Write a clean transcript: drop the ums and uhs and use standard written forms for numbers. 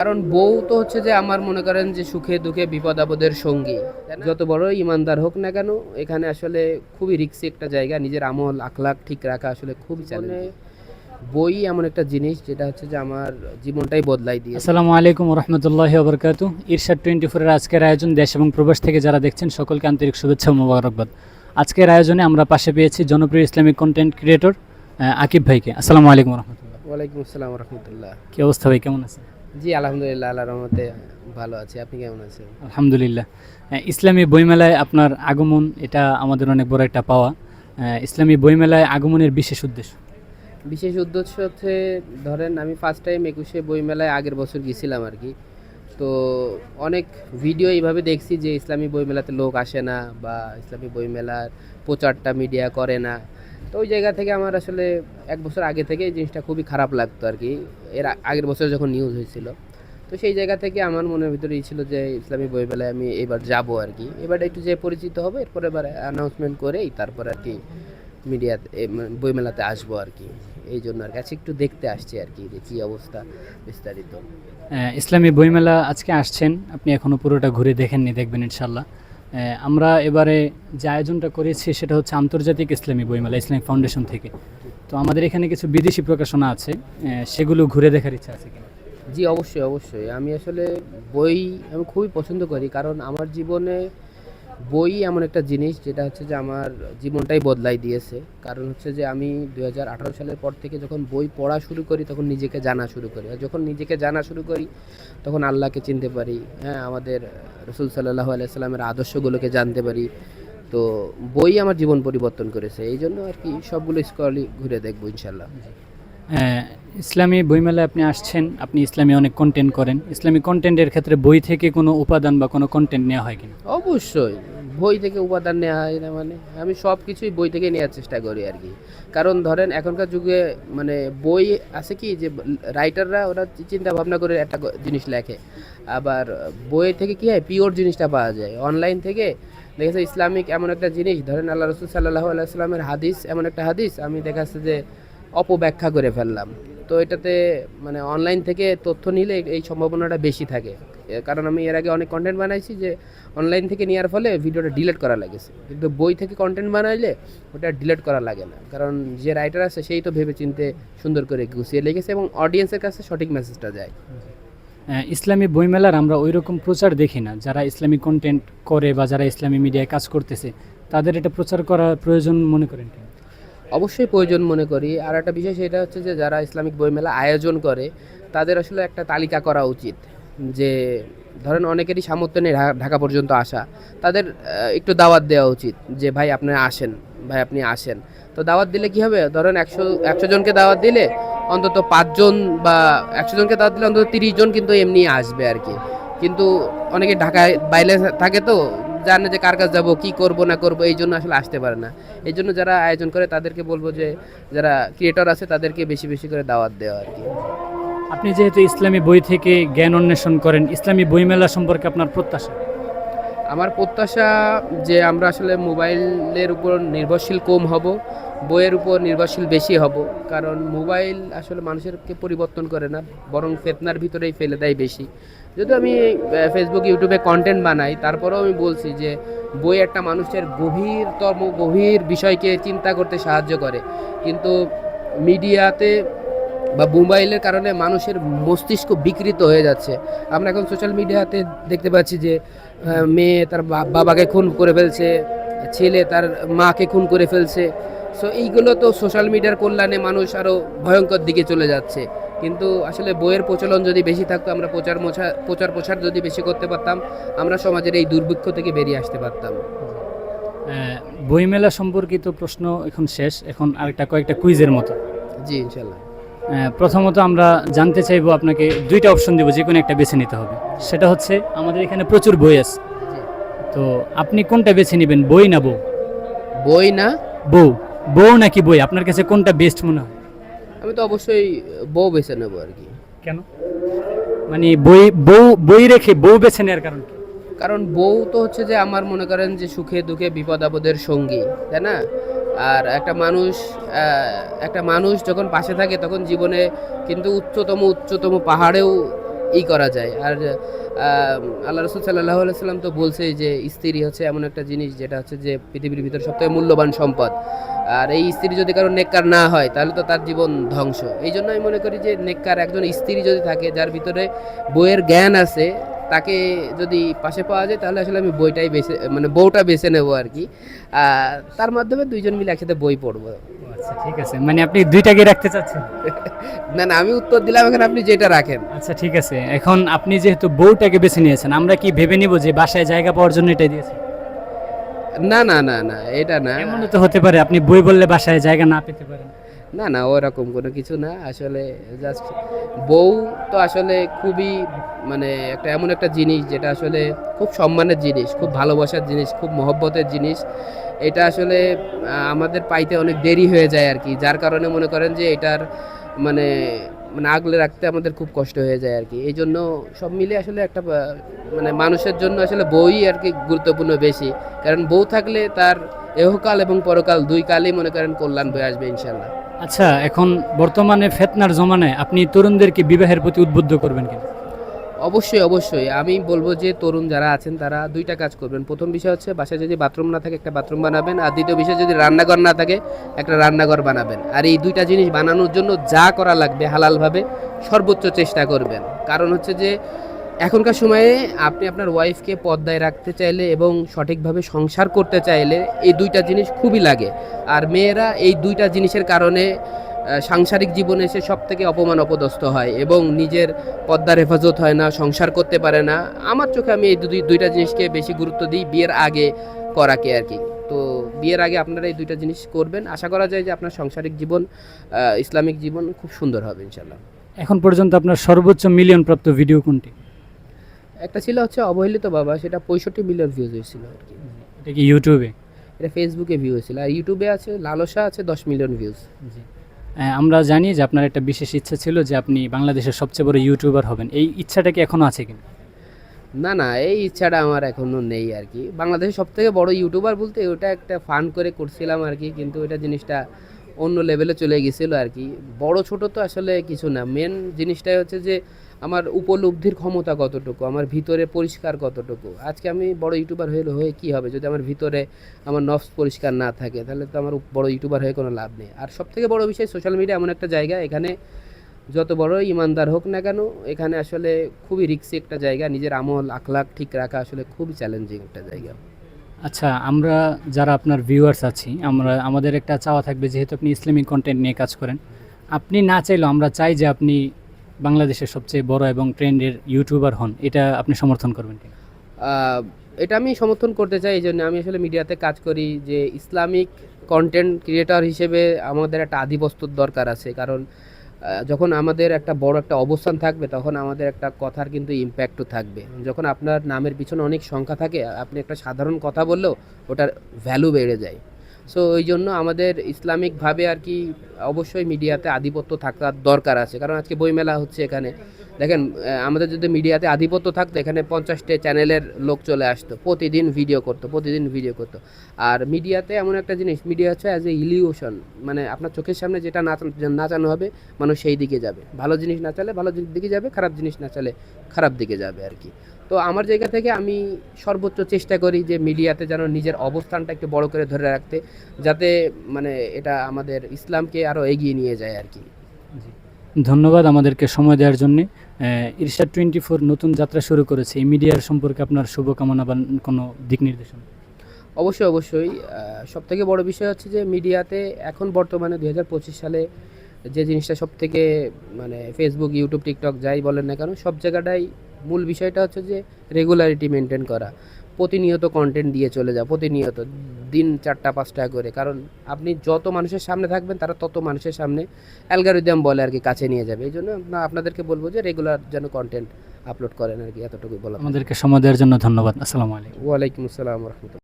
কারণ বউ তো হচ্ছে যে আমার মনে করেন যে সুখে দুঃখে বিপদ আপদের সঙ্গী। যত বড় ইমানদার হোক না কেন, এখানে আসলে খুবই রিস্কি একটা জায়গা। নিজের আমল আখলাক ঠিক রাখা আসলে খুবই চ্যালেঞ্জিং। বই এমন একটা জিনিস যেটা হচ্ছে যে আমার জীবনটাই বদলাই দিয়ে। আসসালামু আলাইকুম রহমতুল্লাহি ওবরকাতু। ইরশাদ 24 এর আজকের আয়োজন দেশ এবং প্রবাস থেকে যারা দেখছেন সকলকে আন্তরিক শুভেচ্ছা ও মোবারকবাদ। আজকের আয়োজনে আমরা পাশে পেয়েছি জনপ্রিয় ইসলামিক কন্টেন্ট ক্রিয়েটর আকিব ভাইকে। আসসালামু আলাইকুম রহমতুল্লাহ। ওয়ালাইকুম আসসালাম রহমতুল্লাহ। কি অবস্থা ভাই, কেমন আছেন? জি আলহামদুলিল্লাহ, আল্লাহর রহমতে ভালো আছি। আপনি কেমন আছেন? আলহামদুলিল্লাহ। ইসলামী বইমেলায় আপনার আগমন, এটা আমাদের অনেক বড় একটা পাওয়া। ইসলামী বইমেলায় আগমনের বিশেষ উদ্দেশ্য হচ্ছে, ধরেন আমি ফার্স্ট টাইম 21শে বইমেলায় আগের বছর গেছিলাম আর কি। তো অনেক ভিডিও এইভাবে দেখছি যে ইসলামী বইমেলাতে লোক আসে না বা ইসলামী বইমেলার প্রচারটা মিডিয়া করে না। তো ওই জায়গা থেকে আমার আসলে এক বছর আগে থেকে এই জিনিসটা খুবই খারাপ লাগতো আর কি। আগের বছর যখন নিউজ হয়েছিল, তো সেই জায়গা থেকে আমার মনের ভিতরেই ছিল যে ইসলামী বইমেলায় আমি এবার যাব আর কি। এবার একটু যে পরিচিত হবে, এরপরে এবার অ্যানাউন্সমেন্ট করেই তারপর আর কি মিডিয়াতে বইমেলাতে আসবো আর কি। এই জন্য আর কাছে একটু দেখতে আসছি আর কি, যে কী অবস্থা বিস্তারিত। ইসলামী বইমেলা আজকে আসছেন, আপনি এখনো পুরোটা ঘুরে দেখেননি, দেখবেন ইনশাল্লাহ। আমরা এবারে যে আয়োজনটা করেছি সেটা হচ্ছে আন্তর্জাতিক ইসলামী বইমেলা, ইসলামিক ফাউন্ডেশন থেকে। তো আমাদের এখানে কিছু বিদেশি প্রকাশনা আছে, সেগুলো ঘুরে দেখার ইচ্ছা আছে কিনা? জি অবশ্যই অবশ্যই। আমি আসলে বই আমি খুবই পছন্দ করি, কারণ আমার জীবনে বই এমন একটা জিনিস যেটা হচ্ছে যে আমার জীবনটাই বদলাই দিয়েছে। কারণ হচ্ছে যে আমি 2018 সালের পর থেকে যখন বই পড়া শুরু করি, তখন নিজেকে জানা শুরু করি। আর যখন নিজেকে জানা শুরু করি, তখন আল্লাহকে চিনতে পারি, হ্যাঁ, আমাদের রসুল সাল্লাল্লাহু আলাইহি সাল্লামের আদর্শগুলোকে জানতে পারি। তো বই আমার জীবন পরিবর্তন করেছে, এই জন্য আর কি সবগুলো স্কলই ঘুরে দেখবো ইনশাল্লাহ। ইসলামী বইমেলায় আপনি আসছেন, আপনি ইসলামী অনেক কন্টেন্ট করেন। ইসলামী কন্টেন্টের ক্ষেত্রে বই থেকে কোনো উপাদান বা কোনো কন্টেন্ট নেওয়া হয় কিনা? অবশ্যই বই থেকে উপাদান নেওয়া হয় না, মানে আমি সব কিছুই বই থেকে নেওয়ার চেষ্টা করি আর কি। কারণ ধরেন এখনকার যুগে মানে বই আছে কি, যে রাইটাররা ওরা চিন্তা ভাবনা করে একটা জিনিস লেখে। আবার বই থেকে কি হয়, পিওর জিনিসটা পাওয়া যায়। অনলাইন থেকে দেখেছে ইসলামিক এমন একটা জিনিস, ধরেন আল্লাহ রসুল সাল্লাল্লাহু আলাইহি সাল্লামের হাদিস, এমন একটা হাদিস আমি দেখাচ্ছে যে অপব্যাখ্যা করে ফেললাম। তো এটাতে মানে অনলাইন থেকে তথ্য নিলে এই সম্ভাবনাটা বেশি থাকে। কারণ আমি এর আগে অনেক কন্টেন্ট বানাইছি যে অনলাইন থেকে নেওয়ার ফলে ভিডিওটা ডিলিট করা লাগেছে, কিন্তু বই থেকে কন্টেন্ট বানাইলে ওটা ডিলিট করা লাগে না। কারণ যে রাইটার আছে সেই তো ভেবে চিনতে সুন্দর করে গুছিয়ে লিখেছে এবং অডিয়েন্সের কাছে সঠিক মেসেজটা যায়। ইসলামী বইমেলার আমরা ওই রকম প্রচার দেখি না। যারা ইসলামী কন্টেন্ট করে বা যারা ইসলামী মিডিয়ায় কাজ করতেছে, তাদের এটা প্রচার করা প্রয়োজন মনে করেন কিনা? অবশ্যই প্রয়োজন মনে করি। আর একটা বিষয় সেটা হচ্ছে যে যারা ইসলামিক বইমেলা আয়োজন করে, তাদের আসলে একটা তালিকা করা উচিত। যে ধরেন অনেকেরই সামর্থ্য নেই ঢাকা পর্যন্ত আসা, তাদের একটু দাওয়াত দেওয়া উচিত যে ভাই আপনি আসেন, ভাই আপনি আসেন। তো দাওয়াত দিলে কি হবে, ধরেন 100 জনকে দাওয়াত দিলে অন্তত 5 জন, বা 100 জনকে দাওয়াত দিলে অন্তত 30 জন কিন্তু এমনি আসবে আর কি। কিন্তু অনেকে ঢাকায় বাইরে থাকে, তো জানে যে কার কাছে যাবো, কী করবো না করবো, এই জন্য আসলে আসতে পারে না। এই জন্য যারা আয়োজন করে তাদেরকে বলবো যে যারা ক্রিয়েটর আছে তাদেরকে বেশি বেশি করে দাওয়াত দেওয়া আর কি। আপনি যেহেতু ইসলামী বই থেকে জ্ঞান অন্বেষণ করেন, ইসলামী বইমেলা সম্পর্কে আপনার প্রত্যাশা? আমার প্রত্যাশা যে আমরা আসলে মোবাইলের উপর নির্ভরশীল কম হব, বইয়ের উপর নির্ভরশীল বেশি হব। কারণ মোবাইল আসলে মানুষেরকে পরিবর্তন করে না, বরং ফেতনার ভিতরেই ফেলে দেয় বেশি। যেহেতু আমি ফেসবুক ইউটিউবে কন্টেন্ট বানাই, তারপরেও আমি বলছি যে বই একটা মানুষের গভীর বিষয়কে চিন্তা করতে সাহায্য করে। কিন্তু মিডিয়াতে বা মোবাইলের কারণে মানুষের মস্তিষ্ক বিকৃত হয়ে যাচ্ছে। আমরা এখন সোশ্যাল মিডিয়াতে দেখতে পাচ্ছি যে মেয়ে তার বাবাকে খুন করে ফেলছে, ছেলে তার মাকে খুন করে ফেলছে। সো এইগুলো তো সোশ্যাল মিডিয়ার কল্যাণে মানুষ আরও ভয়ঙ্কর দিকে চলে যাচ্ছে। কিন্তু আসলে বইয়ের প্রচলন যদি বেশি থাকতো, আমরা প্রচার যদি বেশি করতে পারতাম, আমরা সমাজের এই দুর্ভিক্ষ থেকে বেরিয়ে আসতে পারতাম। বইমেলা সম্পর্কিত প্রশ্ন এখন শেষ, এখন আরেকটা কয়েকটা কুইজের মতো। জি ইনশাল্লাহ। প্রথমত আমরা জানতে চাইবো, আপনাকে দুইটা অপশন দেবো, যে কোনো একটা বেছে নিতে হবে। সেটা হচ্ছে আমাদের এখানে প্রচুর বই আছে, তো আপনি কোনটা বেছে নেবেন, বই না বউ? বই না বউ? বউ নাকি বই, আপনার কাছে কোনটা বেস্ট মনে হয়? আমি তো অবশ্যই বউ বেছে নেবো আর কি। কেন? মানে বই রেখে বউ বেছে নেওয়ার কারণ কি? কারণ বউ তো হচ্ছে যে আমার মনে করেন যে সুখে দুঃখে বিপদ আপদের সঙ্গী, তাই না? আর একটা মানুষ যখন পাশে থাকে, তখন জীবনে কিন্তু উচ্চতম পাহাড়েও ই করা যায়। আর আল্লাহ রসুল সাল্লাহ সাল্লাম তো বলছেই যে স্ত্রী হচ্ছে এমন একটা জিনিস যেটা হচ্ছে যে পৃথিবীর ভিতরে সবথেকে মূল্যবান সম্পদ। আর এই স্ত্রী যদি কারো নেককার না হয় তাহলে তো তার জীবন ধ্বংস। এই জন্য আমি মনে করি যে নেককার একজন স্ত্রী যদি থাকে যার ভিতরে বইয়ের জ্ঞান আছে, তাকে যদি পাশে পাওয়া যায় তাহলে আসলে আমি বইটাই বেছে মানে বউটা বেছে নেবো আর কি। তার মাধ্যমে দুইজন মিলে একসাথে বই পড়বো। আচ্ছা ঠিক আছে, মানে আপনি দুইটাকে রাখতে চাচ্ছেন? না না, আমি উত্তর দিলাম, এখন আপনি যেটা রাখেন। আচ্ছা ঠিক আছে, এখন আপনি যেহেতু বউটাকে বেছে নিয়েছেন, আমরা কি ভেবে নিব যে বাসায় জায়গা পাওয়ার জন্য এটাই দিয়েছেন? না না না না, এটা না। এমনও তো হতে পারে আপনি বই বললে বাসায় জায়গা না পেতে পারেন। না না, ওরকম কোনো কিছু না আসলে। জাস্ট বউ তো আসলে খুবই মানে একটা এমন একটা জিনিস যেটা আসলে খুব সম্মানের জিনিস, খুব ভালোবাসার জিনিস, খুব মহব্বতের জিনিস। এটা আসলে আমাদের পাইতে অনেক দেরি হয়ে যায় আর কি, যার কারণে মনে করেন যে এটার মানে মানে আগলে রাখতে আমাদের খুব কষ্ট হয়ে যায় আর কি। এই জন্য সব মিলে আসলে একটা মানে মানুষের জন্য আসলে বউই আর কি গুরুত্বপূর্ণ বেশি, কারণ বউ থাকলে তার এহকাল এবং পরকাল দুই কালই মনে করেন কল্যাণ বয়ে আসবে ইনশাল্লাহ। আচ্ছা, এখন বর্তমানে ফেতনার জমানায় আপনি তরুণদেরকে বিবাহের প্রতি উদ্বুদ্ধ করবেন কিনা? অবশ্যই অবশ্যই, আমি বলবো যে তরুণ যারা আছেন তারা দুইটা কাজ করবেন। প্রথম বিষয় হচ্ছে বাসায় যদি বাথরুম না থাকে একটা বাথরুম বানাবেন, আর দ্বিতীয় বিষয় যদি রান্নাঘর না থাকে একটা রান্নাঘর বানাবেন। আর এই দুইটা জিনিস বানানোর জন্য যা করা লাগবে হালালভাবে সর্বোচ্চ চেষ্টা করবেন। কারণ হচ্ছে যে এখনকার সময়ে আপনি আপনার ওয়াইফকে পর্দায় রাখতে চাইলে এবং সঠিকভাবে সংসার করতে চাইলে এই দুইটা জিনিস খুবই লাগে। আর মেয়েরা এই দুইটা জিনিসের কারণে সাংসারিক জীবনে এসে সব থেকে অপমান অপদস্থ হয় এবং নিজের পর্দার হেফাজত হয় না, সংসার করতে পারে না। আমার চোখে আমি এই দুইটা জিনিসকে বেশি গুরুত্ব দিই বিয়ের আগে করাকে আর কি। তো বিয়ের আগে আপনারা এই দুইটা জিনিস করবেন, আশা করা যায় যে আপনার সাংসারিক জীবন ইসলামিক জীবন খুব সুন্দর হবে ইনশাল্লাহ। এখন পর্যন্ত আপনার সর্বোচ্চ মিলিয়ন প্রাপ্ত ভিডিও কোনটি? একটা ছিল হচ্ছে অবহেলিত বাবা, সেটা 65 মিলিয়ন ভিউজ হয়েছিল আর কি। এটা কি ইউটিউবে? এটা ফেসবুকে ভিউ হয়েছিল। আর ইউটিউবে আছে লালসা আছে 10 মিলিয়ন ভিউজ। জি। আমরা জানি যে আপনার একটা বিশেষ ইচ্ছা ছিল যে আপনি বাংলাদেশের সবচেয়ে বড় ইউটিউবার হবেন, এই ইচ্ছাটা কি এখনো আছে কিনা? না না, এই ইচ্ছাটা আমার এখনো নেই আর কি। বাংলাদেশের সব থেকে বড় ইউটিউবার বলতে ওটা একটা ফান করে করছিলাম আর কি, কিন্তু ওটা জিনিসটা অন্য লেভেলে চলে গেছিলো আর কি। বড় ছোট তো আসলে কিছু না, মেন জিনিসটাই হচ্ছে যে আমার উপলব্ধির ক্ষমতা কতটুকু, আমার ভিতরে পরিষ্কার কতটুকু। আজকে আমি বড় ইউটিউবার হয়ে কী হবে যদি আমার ভিতরে আমার নফস পরিষ্কার না থাকে, তাহলে তো আমার বড় ইউটিউবার হয়ে কোনো লাভ নেই। আর সব থেকে বড় বিষয়, সোশ্যাল মিডিয়া এমন একটা জায়গা, এখানে যত বড় ইমানদার হোক না কেন, এখানে আসলে খুবই রিস্কি একটা জায়গা। নিজের আমল আখলাক ঠিক রাখা আসলে খুবই চ্যালেঞ্জিং একটা জায়গা। আচ্ছা, আমরা যারা আপনার ভিউয়ার্স আছি, আমাদের একটা চাওয়া থাকবে, যেহেতু আপনি ইসলামিক কন্টেন্ট নিয়ে কাজ করেন, আপনি না চাইলেও আমরা চাই যে আপনি বাংলাদেশের সবচেয়ে বড় এবং ট্রেন্ডের ইউটিউবার হন। এটা আপনি সমর্থন করবেন কিনা? এটা আমি সমর্থন করতে চাই। এই জন্য আমি আসলে মিডিয়াতে কাজ করি যে ইসলামিক কন্টেন্ট ক্রিয়েটর হিসেবে আমাদের একটা আধিপত্যর দরকার আছে। কারণ যখন আমাদের একটা বড় একটা অবস্থান থাকবে তখন আমাদের একটা কথার কিন্তু ইম্প্যাক্টও থাকবে। যখন আপনার নামের পিছনে অনেক সংখ্যা থাকে, আপনি একটা সাধারণ কথা বললেও ওটার ভ্যালু বেড়ে যায়। সো ওই জন্য আমাদের ইসলামিকভাবে আর কি অবশ্যই মিডিয়াতে আধিপত্য থাকার দরকার আছে। কারণ আজকে বইমেলা হচ্ছে এখানে, দেখেন আমাদের যদি মিডিয়াতে আধিপত্য থাকতো এখানে 50টা চ্যানেলের লোক চলে আসতো, প্রতিদিন ভিডিও করতো। আর মিডিয়াতে এমন একটা জিনিস, মিডিয়া হচ্ছে অ্যাজ এ ইলিউশন, মানে আপনার চোখের সামনে যেটা নাচানো হবে মানুষ সেই দিকে যাবে। ভালো জিনিস না চালে ভালো দিকে যাবে, খারাপ জিনিস না চালে খারাপ দিকে যাবে আর কি। তো আমার জায়গা থেকে আমি সর্বোচ্চ চেষ্টা করি যে মিডিয়াতে যেন নিজের অবস্থানটা একটু বড় করে ধরে রাখতে, যাতে মানে এটা আমাদের ইসলামকে আরও এগিয়ে নিয়ে যায় আর কি। ধন্যবাদ আমাদেরকে সময় দেওয়ার জন্যে। ইরশাদ 24 নতুন যাত্রা শুরু করেছে, এই মিডিয়ার সম্পর্কে আপনার শুভকামনা বা কোনো দিক নির্দেশনা? অবশ্যই সবথেকে বড় বিষয় হচ্ছে যে মিডিয়াতে এখন বর্তমানে 2025 সালে যে জিনিসটা সবথেকে মানে ফেসবুক, ইউটিউব, টিকটক যাই বলেন না কেন, সব জায়গাটাই মূল বিষয়টা হচ্ছে যে রেগুলারিটি মেনটেন করা। প্রতিনিয়ত কন্টেন্ট দিয়ে চলে যাও, প্রতিনিয়ত দিন 4টা-5টা করে। কারণ আপনি যত মানুষের সামনে থাকবেন তারা তত মানুষের সামনে অ্যালগরিদম বলে আর কি কাছে নিয়ে যাবে। এই জন্য আপনাদেরকে বলবো যে রেগুলার যেন কন্টেন্ট আপলোড করেন আর কি, এতটুকুই বলা। আমাদেরকে সময় দেওয়ার জন্য ধন্যবাদ। আসসালামু আলাইকুম। ওয়ালাইকুম আসসালাম রহমতুল্লাহ।